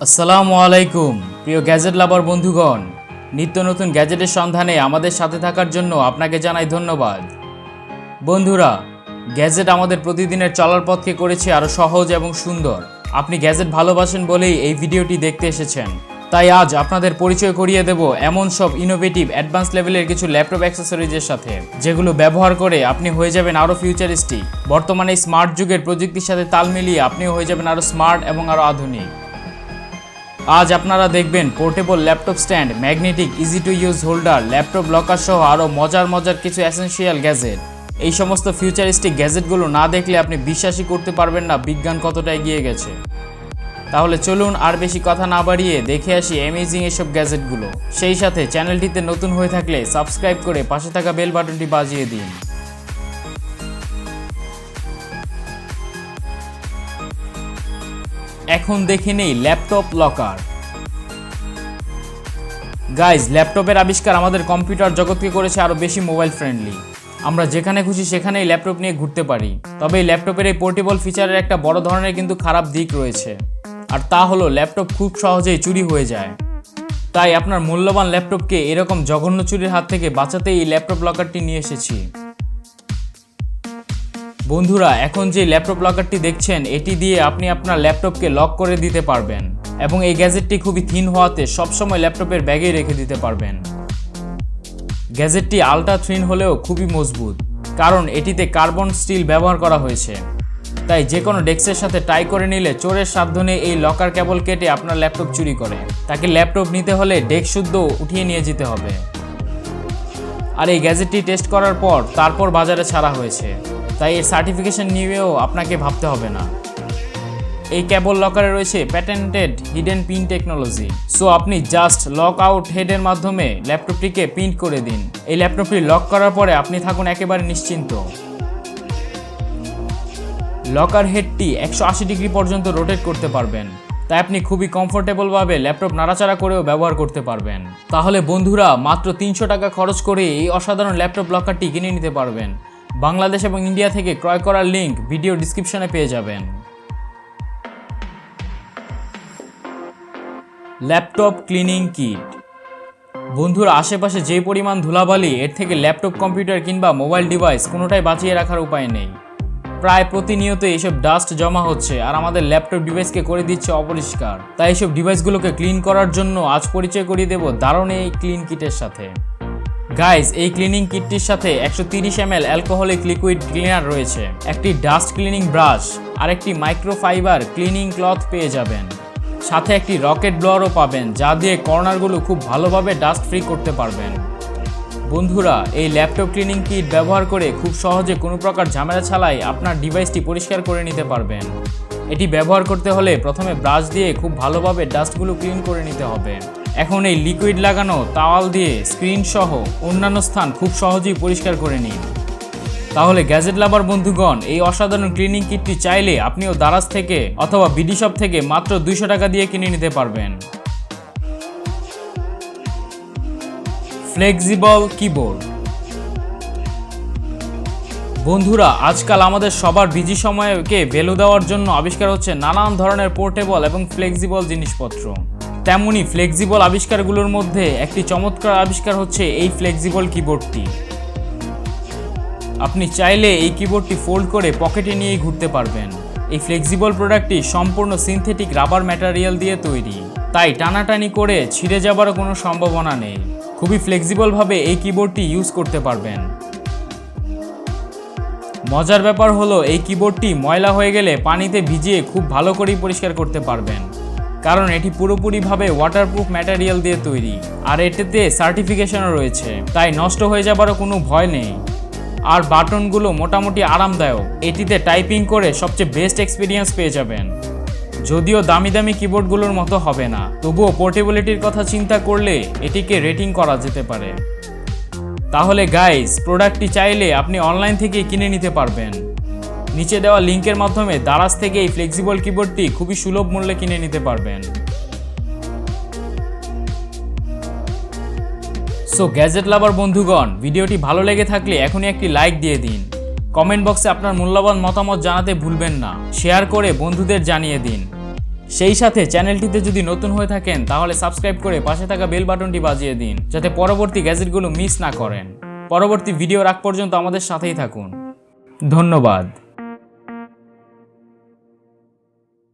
আসসালামু আলাইকুম প্রিয় গ্যাজেট লাভার বন্ধুগণ, নিত্য নতুন গ্যাজেটের সন্ধানে আমাদের সাথে থাকার জন্য আপনাকে জানাই ধন্যবাদ। বন্ধুরা, গ্যাজেট আমাদের প্রতিদিনের চলার পথকে করেছে আরও সহজ এবং সুন্দর। আপনি গ্যাজেট ভালোবাসেন বলেই এই ভিডিওটি দেখতে এসেছেন। তাই আজ আপনাদের পরিচয় করিয়ে দেব এমন সব ইনোভেটিভ অ্যাডভান্স লেভেলের কিছু ল্যাপটপ অ্যাক্সেসরিজের সাথে, যেগুলো ব্যবহার করে আপনি হয়ে যাবেন আরও ফিউচারিস্টিক। বর্তমানে স্মার্ট যুগের প্রযুক্তির সাথে তাল মিলিয়ে আপনিও হয়ে যাবেন আরও স্মার্ট এবং আরও আধুনিক। আজ আপনারা দেখবেন portable laptop stand, magnetic easy to use holder, laptop locker সহ আরও মজার কিছু এসেনশিয়াল গ্যাজেট। এই সমস্ত ফিউচারিস্টিক গ্যাজেটগুলো না দেখলে আপনি বিশ্বাসই করতে পারবেন না বিজ্ঞান কতটা এগিয়ে গেছে। তাহলে চলুন আর বেশি কথা না বাড়িয়ে দেখে আসি অ্যামেজিং এসব গ্যাজেটগুলো। সেই সাথে চ্যানেলটিতে নতুন হয়ে থাকলে সাবস্ক্রাইব করে পাশে থাকা বেল বাটনটি বাজিয়ে দিন। এখন দেখে নেই ল্যাপটপ লকার। গাইজ, ল্যাপটপের আবিষ্কার আমাদের কম্পিউটার জগৎকে করেছে আরও বেশি মোবাইল ফ্রেন্ডলি। আমরা যেখানে খুশি সেখানেই ল্যাপটপ নিয়ে ঘুরতে পারি। তবে এই ল্যাপটপের এই পোর্টেবল ফিচারের একটা বড় ধরনের কিন্তু খারাপ দিক রয়েছে, আর তা হলো ল্যাপটপ খুব সহজেই চুরি হয়ে যায়। তাই আপনার মূল্যবান ল্যাপটপকে এরকম জঘন্য চুরির হাত থেকে বাঁচাতে এই ল্যাপটপ লকারটি নিয়ে এসেছি। বন্ধুরা, এখন যে ল্যাপটপ লকারটি দেখছেন, এটি দিয়ে আপনি আপনার ল্যাপটপকে লক করে দিতে পারবেন এবং এই গ্যাজেটটি খুবই থিন হওয়াতে সবসময় ল্যাপটপের ব্যাগেই রেখে দিতে পারবেন। গ্যাজেটটি আলট্রা থিন হলেও খুবই মজবুত, কারণ এটিতে কার্বন স্টিল ব্যবহার করা হয়েছে। তাই যে কোনো ডেস্কের সাথে টাই করে নিলে চোরের সাধ্য নেই এই লকার কেবল কেটে আপনার ল্যাপটপ চুরি করে। তাকে ল্যাপটপ নিতে হলে ডেস্ক শুদ্ধ উঠিয়ে নিয়ে যেতে হবে। আর এই গ্যাজেটটি টেস্ট করার পর তারপর বাজারে ছাড়া হয়েছে, তাই এর সার্টিফিকেশন নিয়েও আপনাকে ভাবতে হবে না। এই কেবল লকারে রয়েছে প্যাটেন্টেড হিডেন পিন টেকনোলজি। সো আপনি জাস্ট লক আউট হেডের মাধ্যমে ল্যাপটপটিকে প্রিন্ট করে দিন। এই ল্যাপটপটি লক করার পরে আপনি থাকুন একেবারে নিশ্চিন্ত। লকার হেডটি 180 ডিগ্রি পর্যন্ত রোটেট করতে পারবেন, তাই আপনি খুবই কমফোর্টেবলভাবে ল্যাপটপ নাড়াচাড়া করেও ব্যবহার করতে পারবেন। তাহলে বন্ধুরা, মাত্র 300 টাকা খরচ করে এই অসাধারণ ল্যাপটপ লকারটি কিনে নিতে পারবেন। বাংলাদেশ এবং ইন্ডিয়া থেকে ক্রয় করার লিঙ্ক ভিডিও ডিসক্রিপশনে পেয়ে যাবেন। Laptop cleaning kit. বন্ধুরা, আশেপাশে যে পরিমাণ ধুলাবালি, এর থেকে ল্যাপটপ, কম্পিউটার কিংবা মোবাইল ডিভাইস কোনোটাই বাঁচিয়ে রাখার উপায় নেই। প্রায় প্রতিনিয়ত এইসব ডাস্ট জমা হচ্ছে আর আমাদের ল্যাপটপ ডিভাইসকে করে দিচ্ছে অপরিষ্কার। তাই এইসব ডিভাইসগুলোকে ক্লিন করার জন্য আজ পরিচয় করিয়ে দেব দারুণ এই ক্লিন কিটের সাথে। গাইজ, এই ক্লিনিং কিটটির সাথে 130 ml অ্যালকোহলিক লিকুইড ক্লিনার রয়েছে, একটি ডাস্ট ক্লিনিং ব্রাশ আর একটি মাইক্রোফাইবার ক্লিনিং ক্লথ পেয়ে যাবেন। সাথে একটি রকেট ব্লোয়ারও পাবেন, যা দিয়ে কর্নারগুলো খুব ভালোভাবে ডাস্ট ফ্রি করতে পারবেন। বন্ধুরা, এই ল্যাপটপ ক্লিনিং কিট ব্যবহার করে খুব সহজে কোনো প্রকার ঝামেলা ছাড়াই আপনার ডিভাইসটি পরিষ্কার করে নিতে পারবেন। এটি ব্যবহার করতে হলে প্রথমে ব্রাশ দিয়ে খুব ভালোভাবে ডাস্টগুলো ক্লিন করে নিতে হবে। এখন এই লিকুইড লাগানো তাওয়াল দিয়ে স্ক্রিন সহ অন্যান্য স্থান খুব সহজেই পরিষ্কার করে নিন। তাহলে গ্যাজেট লাভার বন্ধুগণ, এই অসাধারণ ক্লিনিং কিটটি চাইলে আপনিও দারাজ থেকে অথবা বিডি শপ থেকে মাত্র 200 টাকা দিয়ে কিনে নিতে পারবেন। Flexible keyboard. বন্ধুরা, আজকাল আমাদের সবার বিজি সময়কে ভ্যালু দেওয়ার জন্য আবিষ্কার হচ্ছে নানান ধরনের পোর্টেবল এবং ফ্লেক্সিবল জিনিসপত্র। তেমনি ফ্লেক্সিবল আবিষ্কারগুলোর মধ্যে একটি চমৎকার আবিষ্কার হচ্ছে এই ফ্লেক্সিবল কিবোর্ডটি। আপনি চাইলে এই কিবোর্ডটি ফোল্ড করে পকেটে নিয়েই ঘুরতে পারবেন। এই ফ্লেক্সিবল প্রোডাক্টটি সম্পূর্ণ সিনথেটিক রাবার ম্যাটেরিয়াল দিয়ে তৈরি, তাই টানাটানি করে ছিঁড়ে যাবারও কোনো সম্ভাবনা নেই। খুবই ফ্লেক্সিবলভাবে এই কিবোর্ডটি ইউজ করতে পারবেন। মজার ব্যাপার হলো, এই কিবোর্ডটি ময়লা হয়ে গেলে পানিতে ভিজিয়ে খুব ভালো করেই পরিষ্কার করতে পারবেন, কারণ এটি পুরোপুরিভাবে ওয়াটারপ্রুফ ম্যাটেরিয়াল দিয়ে তৈরি আর এটিতে সার্টিফিকেশনও রয়েছে, তাই নষ্ট হয়ে যাবারও কোনো ভয় নেই। আর বাটনগুলো মোটামুটি আরামদায়ক। এটিতে টাইপিং করে সবচেয়ে বেস্ট এক্সপিরিয়েন্স পেয়ে যাবেন। যদিও দামি দামি কিবোর্ডগুলোর মতো হবে না, তবুও পোর্টেবিলিটির কথা চিন্তা করলে এটিকে রেটিং করা যেতে পারে। তাহলে গাইজ, প্রোডাক্টটি চাইলে আপনি অনলাইন থেকে কিনে নিতে পারবেন। নিচে দেওয়া লিঙ্কের মাধ্যমে দারাজ থেকে এই ফ্লেক্সিবল কিবোর্ডটি খুবই সুলভ মূল্যে কিনে নিতে পারবেন। সো গ্যাজেট লাভার বন্ধুগণ, ভিডিওটি ভালো লেগে থাকলে এখনই একটি লাইক দিয়ে দিন। কমেন্ট বক্সে আপনার মূল্যবান মতামত জানাতে ভুলবেন না। শেয়ার করে বন্ধুদের জানিয়ে দিন। সেই সাথে চ্যানেলটিতে যদি নতুন হয়ে থাকেন তাহলে সাবস্ক্রাইব করে পাশে থাকা বেল বাটনটি বাজিয়ে দিন, যাতে পরবর্তী গ্যাজেটগুলো মিস না করেন। পরবর্তী ভিডিও রাখ পর্যন্ত আমাদের সাথেই থাকুন। ধন্যবাদ।